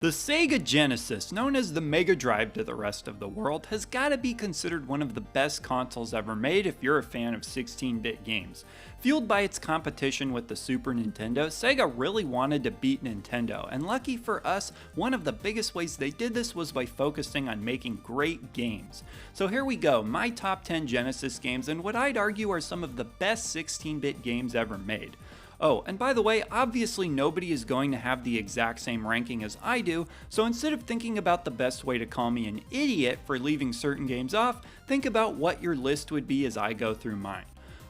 The Sega Genesis, known as the Mega Drive to the rest of the world, has gotta be considered one of the best consoles ever made if you're a fan of 16-bit games. Fueled by its competition with the Super Nintendo, Sega really wanted to beat Nintendo, and lucky for us, one of the biggest ways they did this was by focusing on making great games. So here we go, my top 10 Genesis games and what I'd argue are some of the best 16-bit games ever made. Oh, and by the way, obviously nobody is going to have the exact same ranking as I do, so instead of thinking about the best way to call me an idiot for leaving certain games off, think about what your list would be as I go through mine.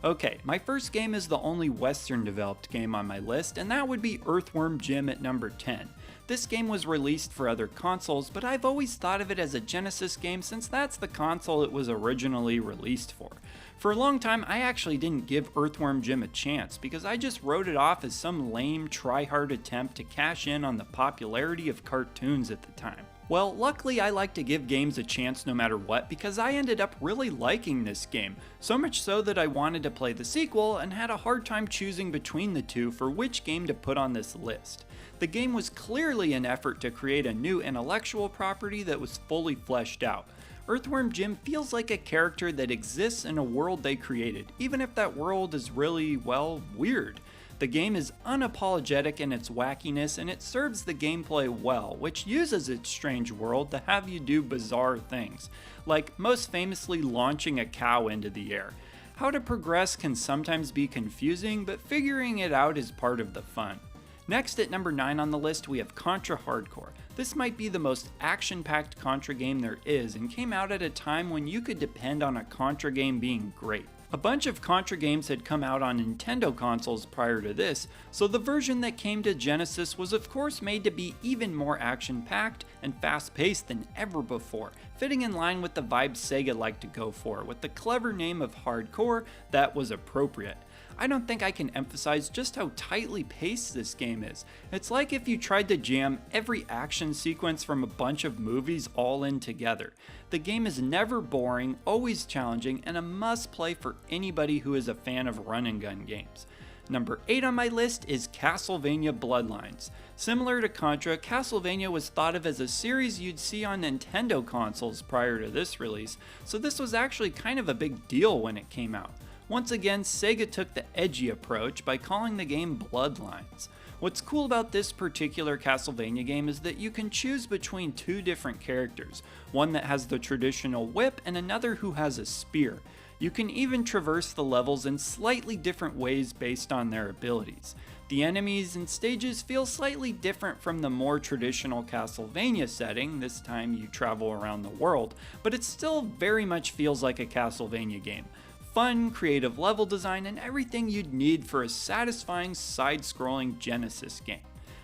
Okay, my first game is the only Western developed game on my list, and that would be Earthworm Jim at number 10. This game was released for other consoles, but I've always thought of it as a Genesis game since that's the console it was originally released for. For a long time, I actually didn't give Earthworm Jim a chance because I just wrote it off as some lame, try-hard attempt to cash in on the popularity of cartoons at the time. Well, luckily I like to give games a chance no matter what because I ended up really liking this game, so much so that I wanted to play the sequel and had a hard time choosing between the two for which game to put on this list. The game was clearly an effort to create a new intellectual property that was fully fleshed out. Earthworm Jim feels like a character that exists in a world they created, even if that world is really, well, weird. The game is unapologetic in its wackiness and it serves the gameplay well, which uses its strange world to have you do bizarre things, like most famously launching a cow into the air. How to progress can sometimes be confusing, but figuring it out is part of the fun. Next at number 9 on the list we have Contra Hardcore. This might be the most action-packed Contra game there is and came out at a time when you could depend on a Contra game being great. A bunch of Contra games had come out on Nintendo consoles prior to this, so the version that came to Genesis was of course made to be even more action-packed and fast-paced than ever before, fitting in line with the vibe Sega liked to go for, with the clever name of Hardcore that was appropriate. I don't think I can emphasize just how tightly paced this game is. It's like if you tried to jam every action sequence from a bunch of movies all in together. The game is never boring, always challenging, and a must play for anybody who is a fan of run and gun games. Number 8 on my list is Castlevania Bloodlines. Similar to Contra, Castlevania was thought of as a series you'd see on Nintendo consoles prior to this release, so this was actually kind of a big deal when it came out. Once again, Sega took the edgy approach by calling the game Bloodlines. What's cool about this particular Castlevania game is that you can choose between two different characters, one that has the traditional whip and another who has a spear. You can even traverse the levels in slightly different ways based on their abilities. The enemies and stages feel slightly different from the more traditional Castlevania setting, this time you travel around the world, but it still very much feels like a Castlevania game. Fun, creative level design, and everything you'd need for a satisfying side-scrolling Genesis game.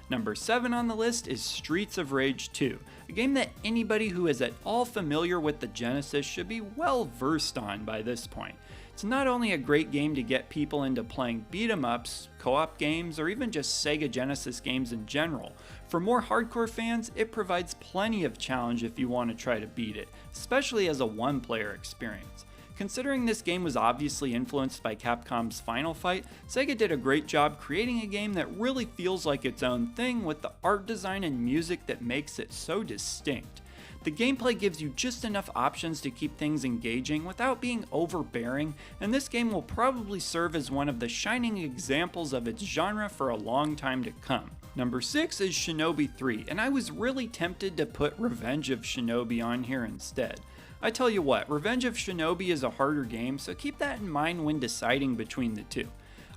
Number 7 on the list is Streets of Rage 2, a game that anybody who is at all familiar with the Genesis should be well versed on by this point. It's not only a great game to get people into playing beat-em-ups, co-op games, or even just Sega Genesis games in general. For more hardcore fans, it provides plenty of challenge if you want to try to beat it, especially as a one-player experience. Considering this game was obviously influenced by Capcom's Final Fight, Sega did a great job creating a game that really feels like its own thing with the art design and music that makes it so distinct. The gameplay gives you just enough options to keep things engaging without being overbearing, and this game will probably serve as one of the shining examples of its genre for a long time to come. Number 6 is Shinobi III, and I was really tempted to put Revenge of Shinobi on here instead. I tell you what, Revenge of Shinobi is a harder game, so keep that in mind when deciding between the two.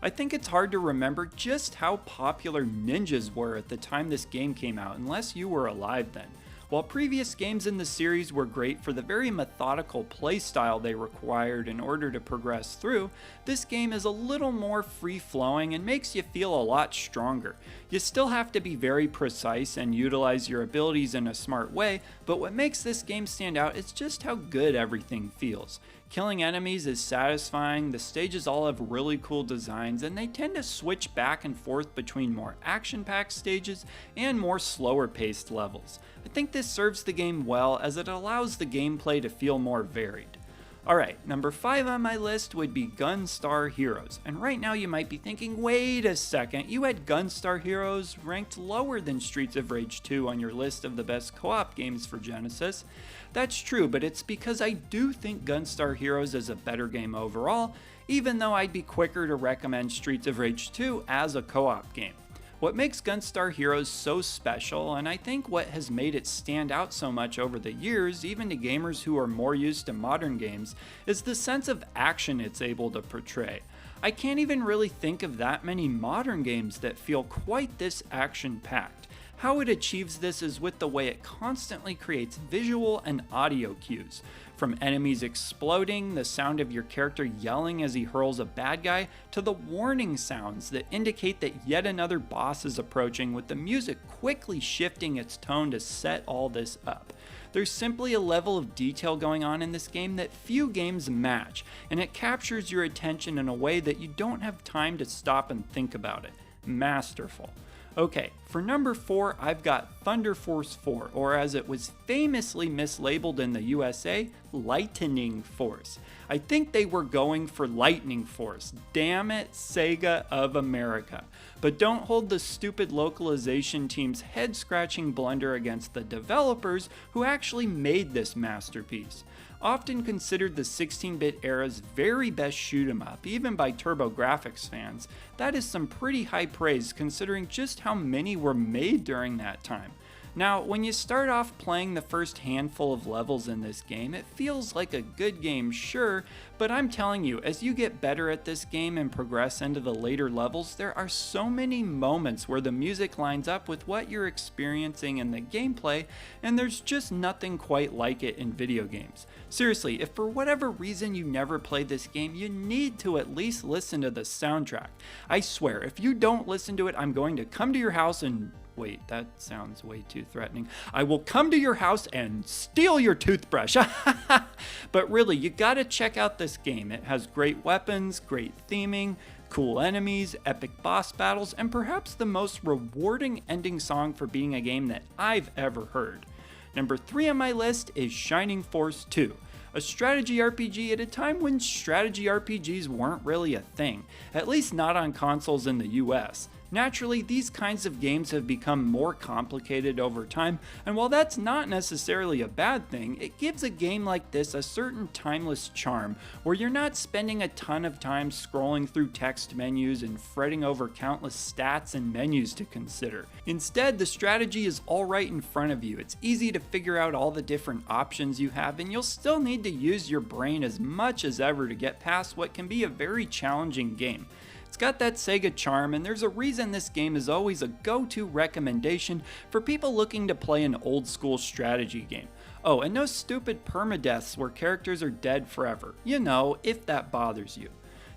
I think it's hard to remember just how popular ninjas were at the time this game came out, unless you were alive then. While previous games in the series were great for the very methodical playstyle they required in order to progress through, this game is a little more free-flowing and makes you feel a lot stronger. You still have to be very precise and utilize your abilities in a smart way, but what makes this game stand out is just how good everything feels. Killing enemies is satisfying, the stages all have really cool designs, and they tend to switch back and forth between more action-packed stages and more slower-paced levels. I think this serves the game well as it allows the gameplay to feel more varied. Alright, number 5 on my list would be Gunstar Heroes. And right now you might be thinking, wait a second, you had Gunstar Heroes ranked lower than Streets of Rage 2 on your list of the best co-op games for Genesis. That's true, but it's because I do think Gunstar Heroes is a better game overall, even though I'd be quicker to recommend Streets of Rage 2 as a co-op game. What makes Gunstar Heroes so special, and I think what has made it stand out so much over the years, even to gamers who are more used to modern games, is the sense of action it's able to portray. I can't even really think of that many modern games that feel quite this action-packed. How it achieves this is with the way it constantly creates visual and audio cues. From enemies exploding, the sound of your character yelling as he hurls a bad guy, to the warning sounds that indicate that yet another boss is approaching, with the music quickly shifting its tone to set all this up. There's simply a level of detail going on in this game that few games match, and it captures your attention in a way that you don't have time to stop and think about it. Masterful. Okay, for number 4, I've got Thunder Force 4, or as it was famously mislabeled in the USA, Lightning Force. I think they were going for Lightning Force. Damn it, Sega of America. But don't hold the stupid localization team's head-scratching blunder against the developers who actually made this masterpiece. Often considered the 16-bit era's very best shoot-'em-up, even by TurboGrafx fans, that is some pretty high praise considering just how many were made during that time. Now, when you start off playing the first handful of levels in this game, it feels like a good game, sure, but I'm telling you, as you get better at this game and progress into the later levels, there are so many moments where the music lines up with what you're experiencing in the gameplay, and there's just nothing quite like it in video games. Seriously, if for whatever reason you never played this game, you need to at least listen to the soundtrack. I swear, if you don't listen to it, I'm going to come to your house and... Wait, that sounds way too threatening. I will come to your house and steal your toothbrush. But really, you gotta check out this game. It has great weapons, great theming, cool enemies, epic boss battles, and perhaps the most rewarding ending song for being a game that I've ever heard. Number 3 on my list is Shining Force 2. A strategy RPG at a time when strategy RPGs weren't really a thing, at least not on consoles in the US. Naturally, these kinds of games have become more complicated over time, and while that's not necessarily a bad thing, it gives a game like this a certain timeless charm, where you're not spending a ton of time scrolling through text menus and fretting over countless stats and menus to consider. Instead, the strategy is all right in front of you. It's easy to figure out all the different options you have, and you'll still need to use your brain as much as ever to get past what can be a very challenging game. It's got that Sega charm, and there's a reason this game is always a go-to recommendation for people looking to play an old-school strategy game. Oh, and no stupid permadeaths where characters are dead forever. You know, if that bothers you.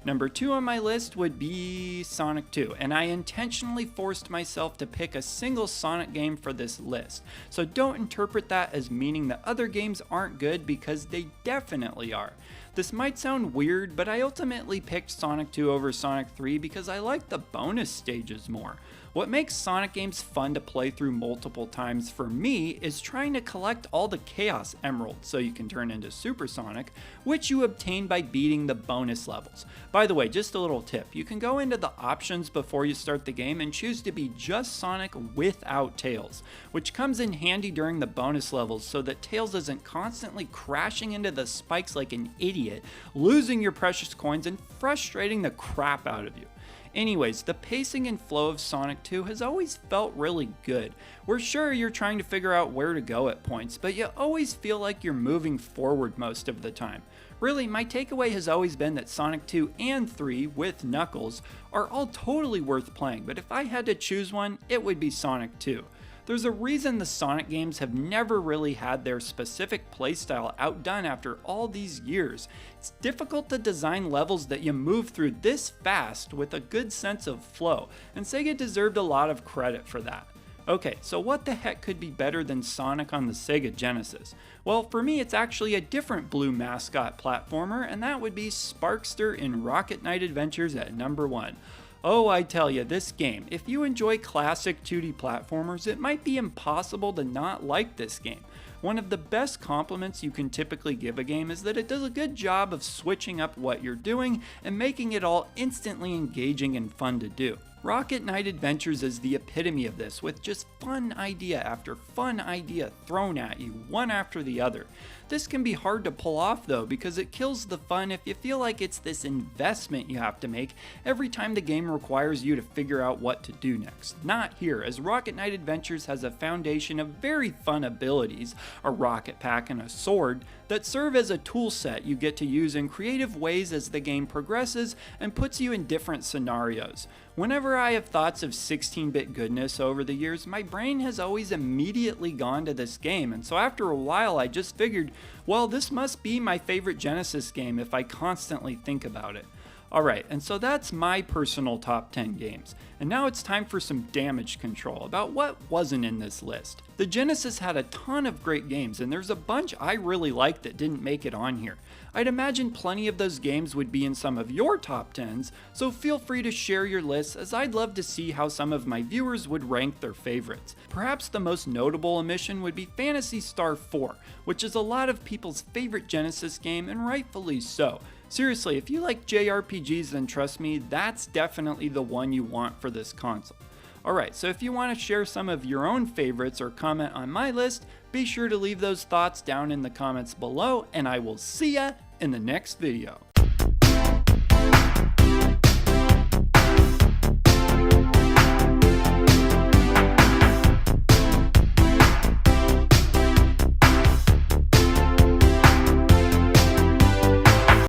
Number 2 on my list would be Sonic 2, and I intentionally forced myself to pick a single Sonic game for this list, so don't interpret that as meaning that other games aren't good, because they definitely are. This might sound weird, but I ultimately picked Sonic 2 over Sonic 3 because I like the bonus stages more. What makes Sonic games fun to play through multiple times for me is trying to collect all the Chaos Emeralds so you can turn into Super Sonic, which you obtain by beating the bonus levels. By the way, just a little tip, you can go into the options before you start the game and choose to be just Sonic without Tails, which comes in handy during the bonus levels so that Tails isn't constantly crashing into the spikes like an idiot, losing your precious coins and frustrating the crap out of you. Anyways, the pacing and flow of Sonic 2 has always felt really good. We're sure you're trying to figure out where to go at points, but you always feel like you're moving forward most of the time. Really, my takeaway has always been that Sonic 2 and 3, with Knuckles, are all totally worth playing, but if I had to choose one, it would be Sonic 2. There's a reason the Sonic games have never really had their specific playstyle outdone after all these years. It's difficult to design levels that you move through this fast with a good sense of flow, and Sega deserved a lot of credit for that. Okay, so what the heck could be better than Sonic on the Sega Genesis? Well, for me it's actually a different blue mascot platformer, and that would be Sparkster in Rocket Knight Adventures at number 1. Oh, I tell you, this game, if you enjoy classic 2D platformers, it might be impossible to not like this game. One of the best compliments you can typically give a game is that it does a good job of switching up what you're doing and making it all instantly engaging and fun to do. Rocket Knight Adventures is the epitome of this, with just fun idea after fun idea thrown at you, one after the other. This can be hard to pull off though, because it kills the fun if you feel like it's this investment you have to make every time the game requires you to figure out what to do next. Not here, as Rocket Knight Adventures has a foundation of very fun abilities, a rocket pack and a sword, that serve as a tool set you get to use in creative ways as the game progresses and puts you in different scenarios. Whenever I have thoughts of 16-bit goodness over the years, my brain has always immediately gone to this game, and so after a while I just figured, well, this must be my favorite Genesis game if I constantly think about it. Alright, and so that's my personal top 10 games. And now it's time for some damage control about what wasn't in this list. The Genesis had a ton of great games, and there's a bunch I really liked that didn't make it on here. I'd imagine plenty of those games would be in some of your top 10s, so feel free to share your lists, as I'd love to see how some of my viewers would rank their favorites. Perhaps the most notable omission would be Phantasy Star 4, which is a lot of people's favorite Genesis game, and rightfully so. Seriously, if you like JRPGs, then trust me, that's definitely the one you want for this console. Alright, so if you want to share some of your own favorites or comment on my list, be sure to leave those thoughts down in the comments below, and I will see ya in the next video.